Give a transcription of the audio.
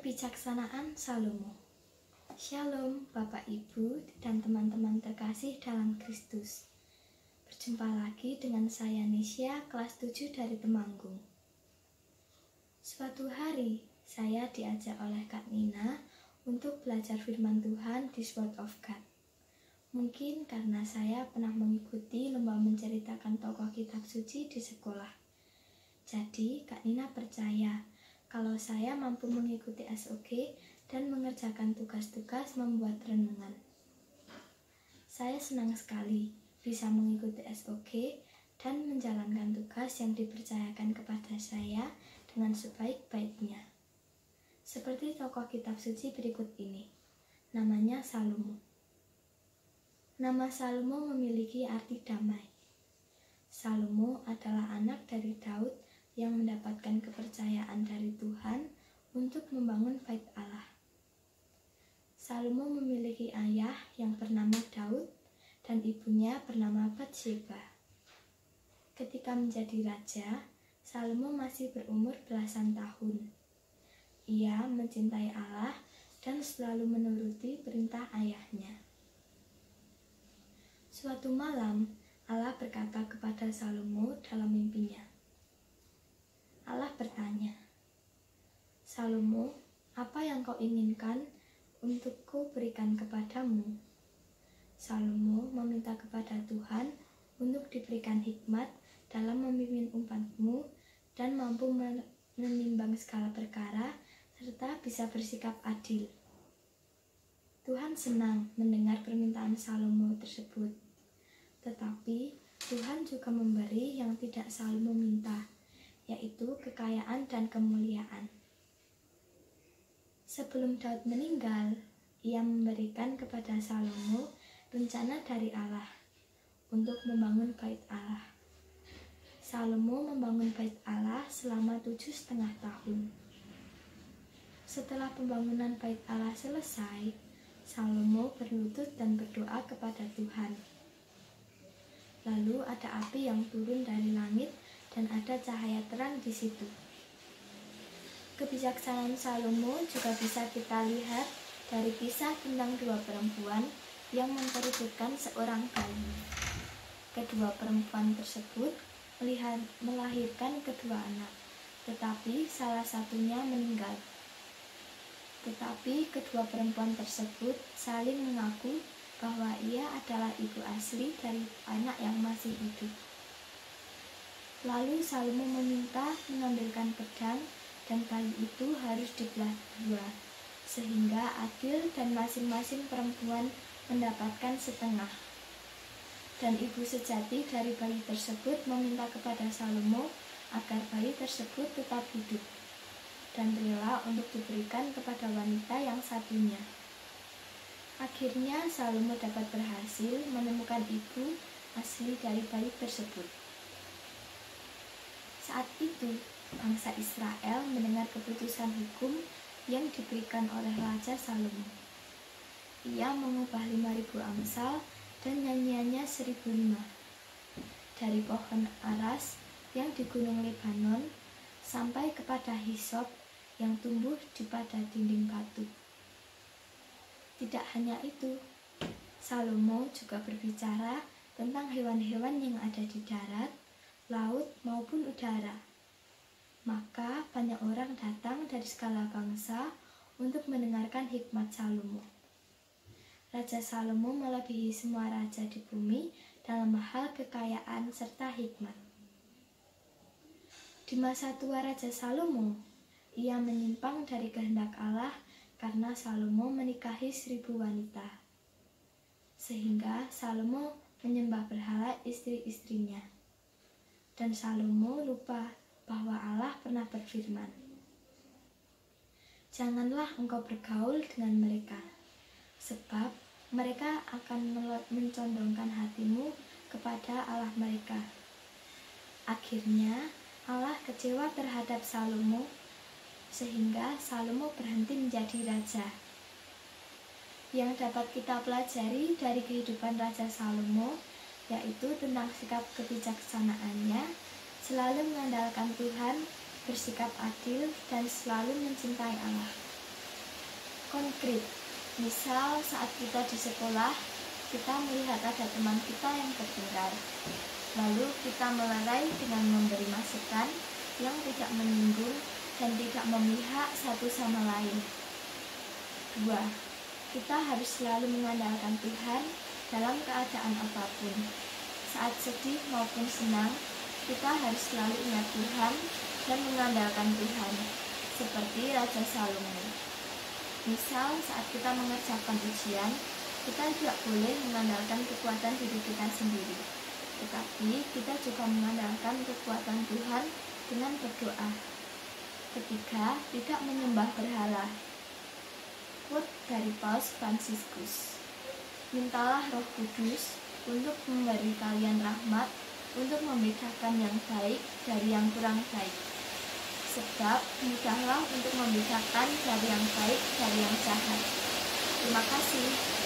Kebijaksanaan Salomo. Shalom Bapak Ibu dan teman-teman terkasih dalam Kristus. Berjumpa lagi dengan saya Nisha, kelas 7 dari Temanggung. Suatu hari saya diajak oleh Kak Nina untuk belajar firman Tuhan di Word of God. Mungkin karena saya pernah mengikuti lomba menceritakan tokoh kitab suci di sekolah. Jadi Kak Nina percaya kalau saya mampu mengikuti SOG dan mengerjakan tugas-tugas membuat renungan. Saya senang sekali bisa mengikuti SOG dan menjalankan tugas yang dipercayakan kepada saya dengan sebaik-baiknya. Seperti tokoh kitab suci berikut ini. Namanya Salomo. Nama Salomo memiliki arti damai. Salomo adalah anak dari Daud yang mendapatkan kepercayaan dari Tuhan untuk membangun bait Allah. Salomo memiliki ayah yang bernama Daud dan ibunya bernama Batsheba. Ketika menjadi raja, Salomo masih berumur belasan tahun. Ia mencintai Allah dan selalu menuruti perintah ayahnya. Suatu malam, Allah berkata kepada Salomo dalam mimpinya. Allah bertanya, "Salomo, apa yang kau inginkan untuk ku berikan kepadamu?" Salomo meminta kepada Tuhan untuk diberikan hikmat dalam memimpin umatmu dan mampu menimbang segala perkara serta bisa bersikap adil. Tuhan senang mendengar permintaan Salomo tersebut. Tetapi Tuhan juga memberi yang tidak Salomo minta, yaitu kekayaan dan kemuliaan. Sebelum Daud meninggal, ia memberikan kepada Salomo rencana dari Allah untuk membangun bait Allah. Salomo membangun bait Allah selama 7,5 tahun. Setelah pembangunan bait Allah selesai, Salomo berlutut dan berdoa kepada Tuhan. Lalu ada api yang turun dari langit dan ada cahaya terang di situ. Kebijaksanaan Salomo juga bisa kita lihat dari kisah tentang dua perempuan yang memperebutkan seorang bayi. Kedua perempuan tersebut melahirkan kedua anak, tetapi salah satunya meninggal. Tetapi kedua perempuan tersebut saling mengaku bahwa ia adalah ibu asli dari anak yang masih hidup. Lalu Salomo meminta mengambilkan pedang dan bayi itu harus dibelah dua, sehingga adil dan masing-masing perempuan mendapatkan setengah. Dan ibu sejati dari bayi tersebut meminta kepada Salomo agar bayi tersebut tetap hidup dan rela untuk diberikan kepada wanita yang satunya. Akhirnya Salomo dapat berhasil menemukan ibu asli dari bayi tersebut. Saat itu, bangsa Israel mendengar keputusan hukum yang diberikan oleh Raja Salomo. Ia mengubah 5.000 angsal dan nyanyiannya 1.005. Dari pohon aras yang di gunung Lebanon sampai kepada hisop yang tumbuh di pada dinding batu. Tidak hanya itu, Salomo juga berbicara tentang hewan-hewan yang ada di darat, laut maupun udara. Maka banyak orang datang dari segala bangsa untuk mendengarkan hikmat Salomo. Raja Salomo melebihi semua raja di bumi dalam hal kekayaan serta hikmat. Di masa tua Raja Salomo, ia menyimpang dari kehendak Allah karena Salomo menikahi 1.000 wanita. Sehingga Salomo menyembah berhala istri-istrinya. Dan Salomo lupa bahwa Allah pernah berfirman, "Janganlah engkau bergaul dengan mereka, sebab mereka akan mencondongkan hatimu kepada Allah mereka." Akhirnya Allah kecewa terhadap Salomo, sehingga Salomo berhenti menjadi raja. Yang dapat kita pelajari dari kehidupan Raja Salomo yaitu tentang sikap kebijaksanaannya, selalu mengandalkan Tuhan, bersikap adil, dan selalu mencintai Allah. konkret. Misal saat kita di sekolah, kita melihat ada teman kita yang bertengkar. Lalu kita melerai dengan memberi masukan yang tidak menyinggung dan tidak memihak satu sama lain. 2. Kita harus selalu mengandalkan Tuhan dalam keadaan apapun. Saat sedih maupun senang, kita harus selalu ingat Tuhan dan mengandalkan Tuhan, seperti Raja Salomo. Misal saat kita mengerjakan ujian, kita tidak boleh mengandalkan kekuatan diri kita sendiri, tetapi kita juga mengandalkan kekuatan Tuhan dengan berdoa. 3. Tidak menyembah berhala. Quote dari Paus Fransiskus. Mintalah Roh Kudus untuk memberi kalian rahmat untuk membedakan yang baik dari yang kurang baik. Sebab mudahlah untuk membedakan dari yang baik dari yang jahat. Terima kasih.